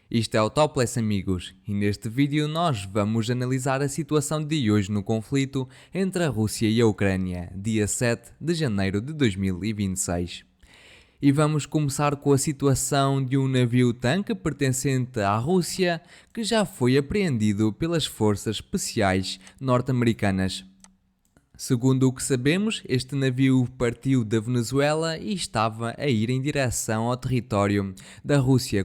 Isto é o Topless, amigos, e neste vídeo nós vamos analisar a situação de hoje no conflito entre a Rússia e a Ucrânia, dia 7 de janeiro de 2026. E vamos começar com a situação de um navio-tanque pertencente à Rússia que já foi apreendido pelas forças especiais norte-americanas. Segundo o que sabemos, este navio partiu da Venezuela e estava a ir em direção ao território da Rússia.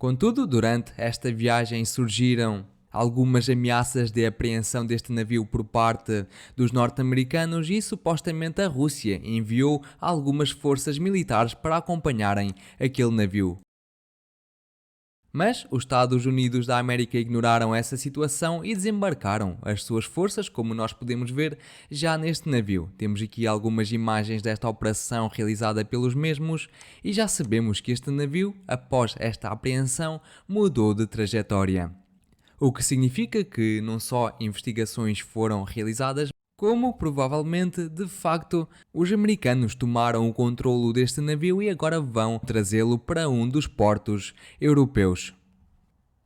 Contudo, durante esta viagem surgiram algumas ameaças de apreensão deste navio por parte dos norte-americanos e supostamente a Rússia enviou algumas forças militares para acompanharem aquele navio. Mas os Estados Unidos da América ignoraram essa situação e desembarcaram as suas forças, como nós podemos ver já neste navio. Temos aqui algumas imagens desta operação realizada pelos mesmos e já sabemos que este navio, após esta apreensão, mudou de trajetória. O que significa que não só investigações foram realizadas, como provavelmente, de facto, os americanos tomaram o controlo deste navio e agora vão trazê-lo para um dos portos europeus.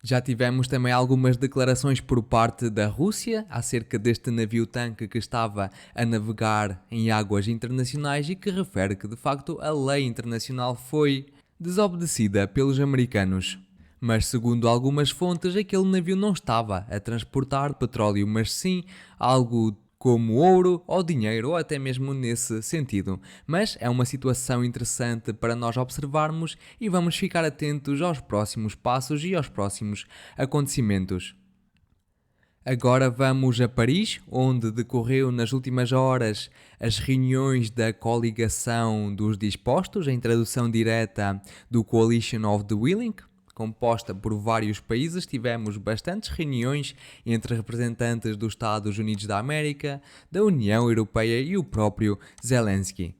Já tivemos também algumas declarações por parte da Rússia acerca deste navio-tanque que estava a navegar em águas internacionais e que refere que, de facto, a lei internacional foi desobedecida pelos americanos. Mas, segundo algumas fontes, aquele navio não estava a transportar petróleo, mas sim algo como ouro ou dinheiro, ou até mesmo nesse sentido. Mas é uma situação interessante para nós observarmos e vamos ficar atentos aos próximos passos e aos próximos acontecimentos. Agora vamos a Paris, onde decorreu nas últimas horas as reuniões da coligação dos dispostos, em tradução direta do Coalition of the Willing, composta por vários países. Tivemos bastantes reuniões entre representantes dos Estados Unidos da América, da União Europeia e o próprio Zelensky.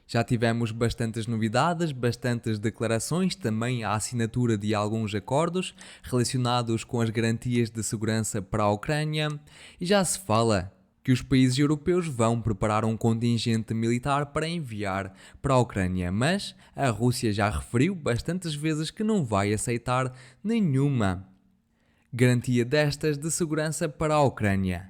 Já tivemos bastantes novidades, bastantes declarações, também a assinatura de alguns acordos relacionados com as garantias de segurança para a Ucrânia e já se fala que os países europeus vão preparar um contingente militar para enviar para a Ucrânia, mas a Rússia já referiu bastantes vezes que não vai aceitar nenhuma garantia destas de segurança para a Ucrânia.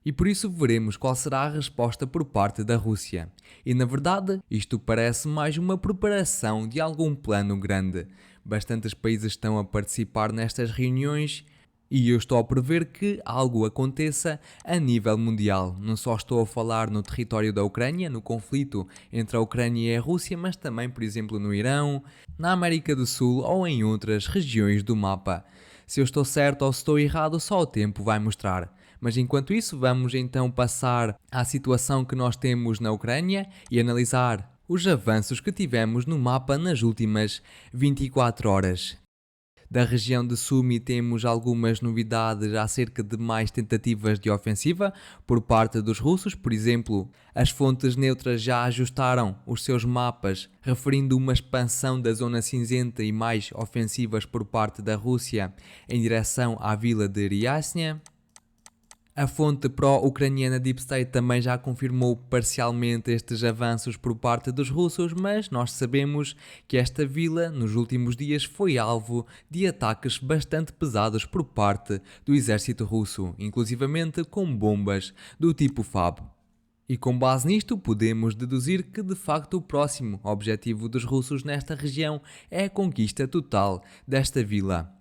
E por isso veremos qual será a resposta por parte da Rússia. E na verdade, isto parece mais uma preparação de algum plano grande. Bastantes países estão a participar nestas reuniões e eu estou a prever que algo aconteça a nível mundial. Não só estou a falar no território da Ucrânia, no conflito entre a Ucrânia e a Rússia, mas também, por exemplo, no Irão, na América do Sul ou em outras regiões do mapa. Se eu estou certo ou se estou errado, só o tempo vai mostrar. Mas enquanto isso, vamos então passar à situação que nós temos na Ucrânia e analisar os avanços que tivemos no mapa nas últimas 24 horas. Da região de Sumy temos algumas novidades acerca de mais tentativas de ofensiva por parte dos russos. Por exemplo, as fontes neutras já ajustaram os seus mapas, referindo uma expansão da zona cinzenta e mais ofensivas por parte da Rússia em direção à vila de Ryaznya. A fonte pró-ucraniana Deep State também já confirmou parcialmente estes avanços por parte dos russos, mas nós sabemos que esta vila, nos últimos dias, foi alvo de ataques bastante pesados por parte do exército russo, inclusivamente com bombas do tipo FAB. E com base nisto, podemos deduzir que de facto o próximo objetivo dos russos nesta região é a conquista total desta vila.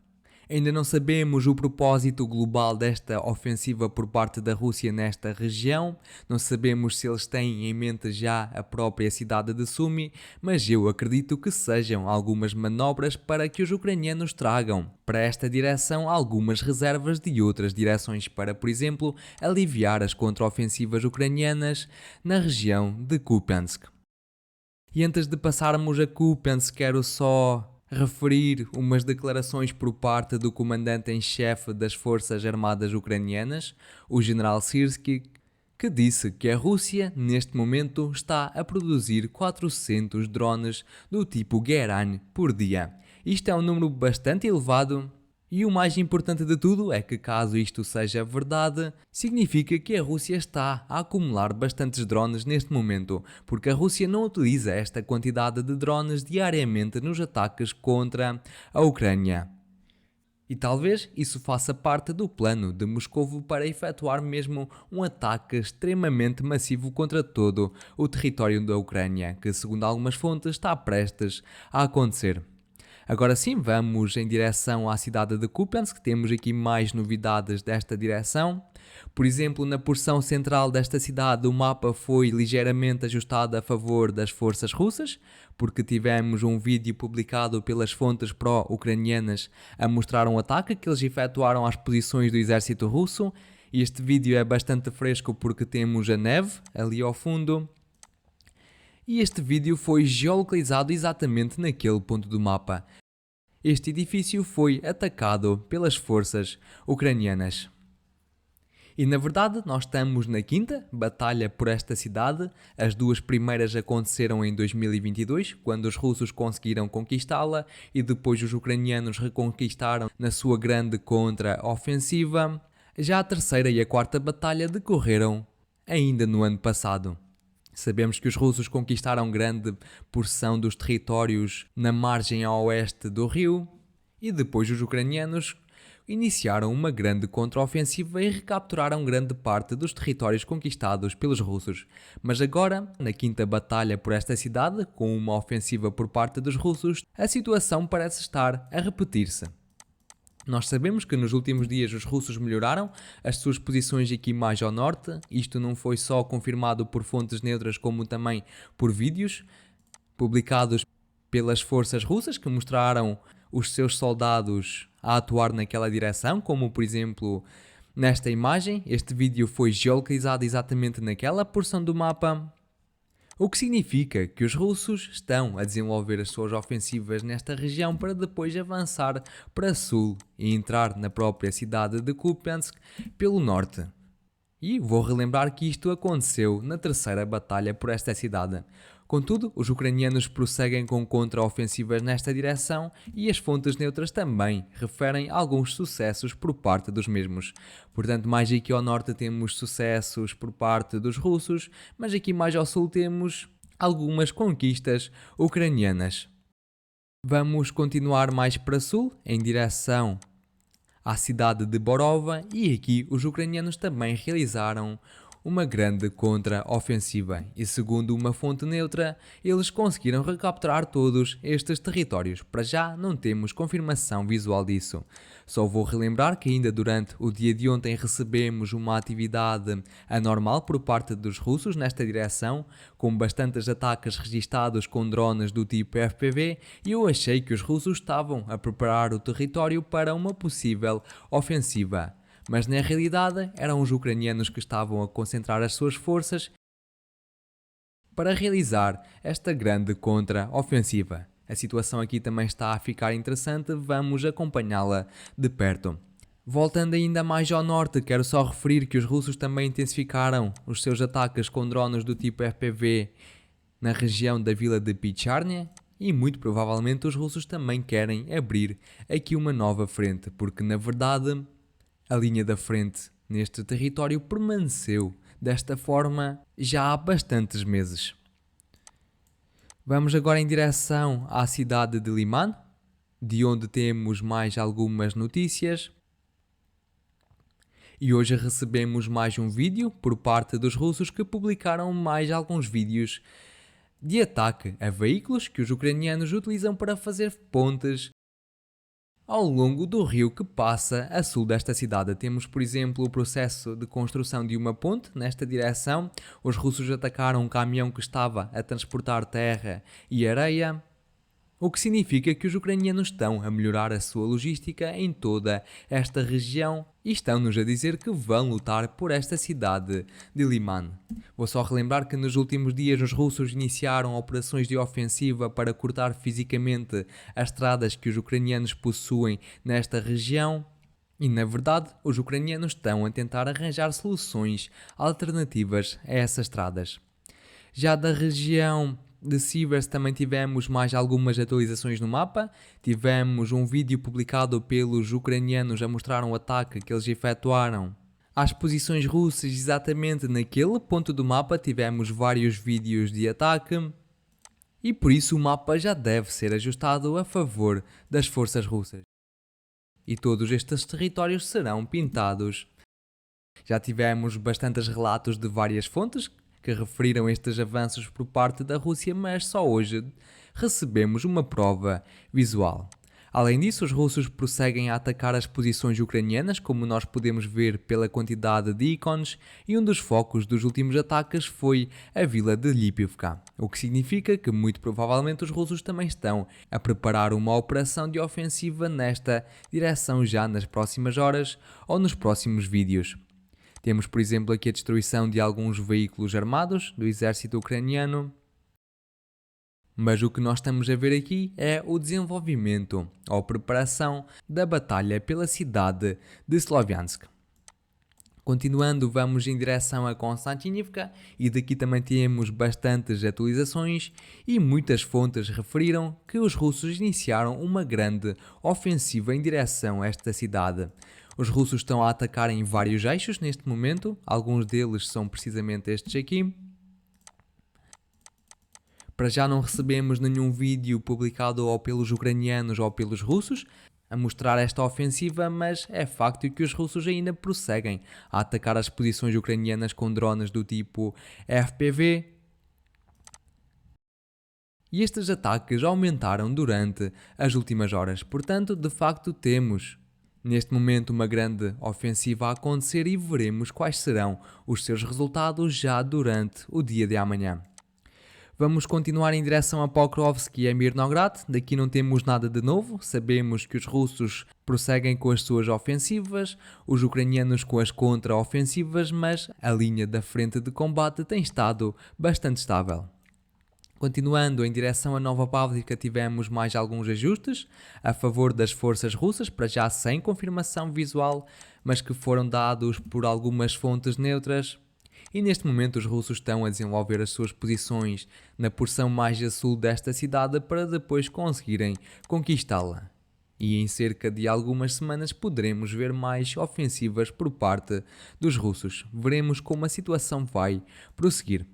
Ainda não sabemos o propósito global desta ofensiva por parte da Rússia nesta região, não sabemos se eles têm em mente já a própria cidade de Sumy, mas eu acredito que sejam algumas manobras para que os ucranianos tragam para esta direção algumas reservas de outras direções para, por exemplo, aliviar as contraofensivas ucranianas na região de Kupiansk. E antes de passarmos a Kupiansk, quero só referir umas declarações por parte do comandante em chefe das Forças Armadas Ucranianas, o general Syrskyi, que disse que a Rússia, neste momento, está a produzir 400 drones do tipo Geran por dia. Isto é um número bastante elevado. E o mais importante de tudo é que, caso isto seja verdade, significa que a Rússia está a acumular bastantes drones neste momento, porque a Rússia não utiliza esta quantidade de drones diariamente nos ataques contra a Ucrânia. E talvez isso faça parte do plano de Moscovo para efetuar mesmo um ataque extremamente massivo contra todo o território da Ucrânia, que segundo algumas fontes está prestes a acontecer. Agora sim, vamos em direção à cidade de Kupiansk, temos aqui mais novidades desta direção. Por exemplo, na porção central desta cidade o mapa foi ligeiramente ajustado a favor das forças russas, porque tivemos um vídeo publicado pelas fontes pró-ucranianas a mostrar um ataque que eles efetuaram às posições do exército russo. Este vídeo é bastante fresco porque temos a neve ali ao fundo. E este vídeo foi geolocalizado exatamente naquele ponto do mapa. Este edifício foi atacado pelas forças ucranianas. E na verdade nós estamos na quinta batalha por esta cidade. As duas primeiras aconteceram em 2022, quando os russos conseguiram conquistá-la e depois os ucranianos reconquistaram na sua grande contra-ofensiva. Já a terceira e a quarta batalha decorreram ainda no ano passado. Sabemos que os russos conquistaram grande porção dos territórios na margem a oeste do rio e depois os ucranianos iniciaram uma grande contraofensiva e recapturaram grande parte dos territórios conquistados pelos russos. Mas agora, na quinta batalha por esta cidade, com uma ofensiva por parte dos russos, a situação parece estar a repetir-se. Nós sabemos que nos últimos dias os russos melhoraram as suas posições aqui mais ao norte. Isto não foi só confirmado por fontes neutras, como também por vídeos publicados pelas forças russas que mostraram os seus soldados a atuar naquela direção, como por exemplo nesta imagem. Este vídeo foi geolocalizado exatamente naquela porção do mapa. O que significa que os russos estão a desenvolver as suas ofensivas nesta região para depois avançar para sul e entrar na própria cidade de Kupiansk pelo norte. E vou relembrar que isto aconteceu na terceira batalha por esta cidade. Contudo, os ucranianos prosseguem com contra-ofensivas nesta direção e as fontes neutras também referem alguns sucessos por parte dos mesmos. Portanto, mais aqui ao norte temos sucessos por parte dos russos, mas aqui mais ao sul temos algumas conquistas ucranianas. Vamos continuar mais para sul, em direção à cidade de Borova, e aqui os ucranianos também realizaram uma grande contra-ofensiva e, segundo uma fonte neutra, eles conseguiram recapturar todos estes territórios. Para já não temos confirmação visual disso. Só vou relembrar que ainda durante o dia de ontem recebemos uma atividade anormal por parte dos russos nesta direção, com bastantes ataques registados com drones do tipo FPV, e eu achei que os russos estavam a preparar o território para uma possível ofensiva. Mas na realidade eram os ucranianos que estavam a concentrar as suas forças para realizar esta grande contra-ofensiva. A situação aqui também está a ficar interessante, vamos acompanhá-la de perto. Voltando ainda mais ao norte, quero só referir que os russos também intensificaram os seus ataques com drones do tipo FPV na região da vila de Picharnia. E muito provavelmente os russos também querem abrir aqui uma nova frente, porque na verdade a linha da frente neste território permaneceu desta forma já há bastantes meses. Vamos agora em direção à cidade de Liman, de onde temos mais algumas notícias. E hoje recebemos mais um vídeo por parte dos russos que publicaram mais alguns vídeos de ataque a veículos que os ucranianos utilizam para fazer pontes ao longo do rio que passa a sul desta cidade. Temos, por exemplo, o processo de construção de uma ponte nesta direção. Os russos atacaram um caminhão que estava a transportar terra e areia, o que significa que os ucranianos estão a melhorar a sua logística em toda esta região e estão-nos a dizer que vão lutar por esta cidade de Liman. Vou só relembrar que nos últimos dias os russos iniciaram operações de ofensiva para cortar fisicamente as estradas que os ucranianos possuem nesta região. E na verdade, os ucranianos estão a tentar arranjar soluções alternativas a essas estradas. Já da região de Sivers também tivemos mais algumas atualizações no mapa. Tivemos um vídeo publicado pelos ucranianos a mostrar um ataque que eles efetuaram às posições russas exatamente naquele ponto do mapa. Tivemos vários vídeos de ataque e por isso o mapa já deve ser ajustado a favor das forças russas. e todos estes territórios serão pintados. Já tivemos bastantes relatos de várias fontes que referiram estes avanços por parte da Rússia, mas só hoje recebemos uma prova visual. Além disso, os russos prosseguem a atacar as posições ucranianas, como nós podemos ver pela quantidade de ícones, e um dos focos dos últimos ataques foi a vila de Lipivka, o que significa que muito provavelmente os russos também estão a preparar uma operação de ofensiva nesta direção já nas próximas horas ou nos próximos vídeos. Temos, por exemplo, aqui a destruição de alguns veículos armados do exército ucraniano. Mas o que nós estamos a ver aqui é o desenvolvimento ou preparação da batalha pela cidade de Sloviansk. Continuando, vamos em direção a Konstantinivka e daqui também temos bastantes atualizações e muitas fontes referiram que os russos iniciaram uma grande ofensiva em direção a esta cidade. Os russos estão a atacar em vários eixos neste momento, alguns deles são precisamente estes aqui. Para já não recebemos nenhum vídeo publicado ou pelos ucranianos ou pelos russos a mostrar esta ofensiva, mas é facto que os russos ainda prosseguem a atacar as posições ucranianas com drones do tipo FPV. E estes ataques aumentaram durante as últimas horas, portanto, de facto temos neste momento uma grande ofensiva a acontecer e veremos quais serão os seus resultados já durante o dia de amanhã. Vamos continuar em direção a Pokrovsk e a Mirnograd. Daqui não temos nada de novo. Sabemos que os russos prosseguem com as suas ofensivas, os ucranianos com as contra-ofensivas, mas a linha da frente de combate tem estado bastante estável. Continuando em direção a Nova Pavlivka, tivemos mais alguns ajustes a favor das forças russas, para já sem confirmação visual, mas que foram dados por algumas fontes neutras. E neste momento os russos estão a desenvolver as suas posições na porção mais a sul desta cidade para depois conseguirem conquistá-la. E em cerca de algumas semanas poderemos ver mais ofensivas por parte dos russos. Veremos como a situação vai prosseguir.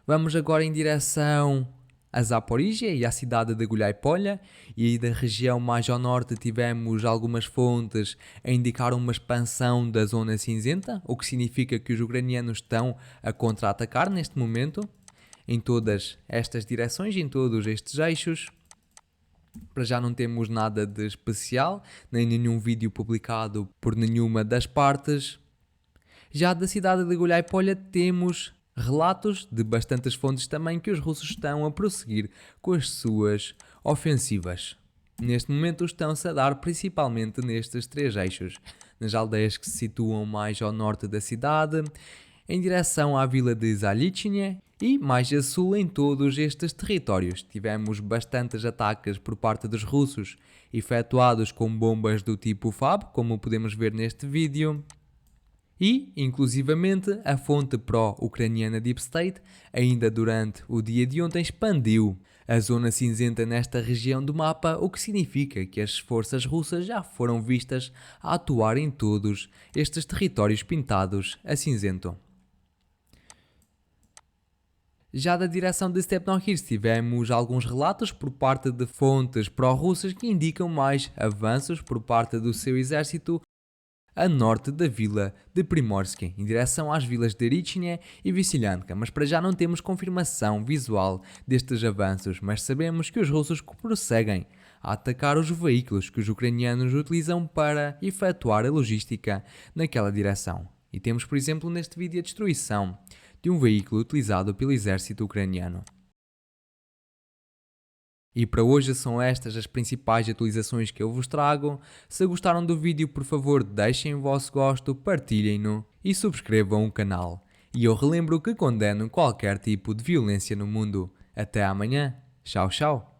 Vamos agora em direção a Zaporizhia e à cidade de Guliáy-Polha, e da região mais ao norte tivemos algumas fontes a indicar uma expansão da zona cinzenta, o que significa que os ucranianos estão a contra-atacar neste momento em todas estas direções, em todos estes eixos. Para já não temos nada de especial, nem nenhum vídeo publicado por nenhuma das partes. Já da cidade de Guliáy-Polha temos relatos de bastantes fontes também que os russos estão a prosseguir com as suas ofensivas. Neste momento estão-se a dar principalmente nestes três eixos, nas aldeias que se situam mais ao norte da cidade, em direção à vila de Zalichne e mais a sul em todos estes territórios. Tivemos bastantes ataques por parte dos russos, efetuados com bombas do tipo FAB, como podemos ver neste vídeo. E, inclusivamente, a fonte pró-ucraniana Deep State, ainda durante o dia de ontem, expandiu a zona cinzenta nesta região do mapa, o que significa que as forças russas já foram vistas a atuar em todos estes territórios pintados a cinzento. Já da direção de Stepnohirsk tivemos alguns relatos por parte de fontes pró-russas que indicam mais avanços por parte do seu exército a norte da vila de Primorsky, em direção às vilas de Erichne e Vissilyanka, mas para já não temos confirmação visual destes avanços, mas sabemos que os russos prosseguem a atacar os veículos que os ucranianos utilizam para efetuar a logística naquela direção. E temos, por exemplo, neste vídeo a destruição de um veículo utilizado pelo exército ucraniano. E para hoje são estas as principais atualizações que eu vos trago. Se gostaram do vídeo, por favor deixem o vosso gosto, partilhem-no e subscrevam o canal. E eu relembro que condeno qualquer tipo de violência no mundo. Até amanhã. Tchau, tchau.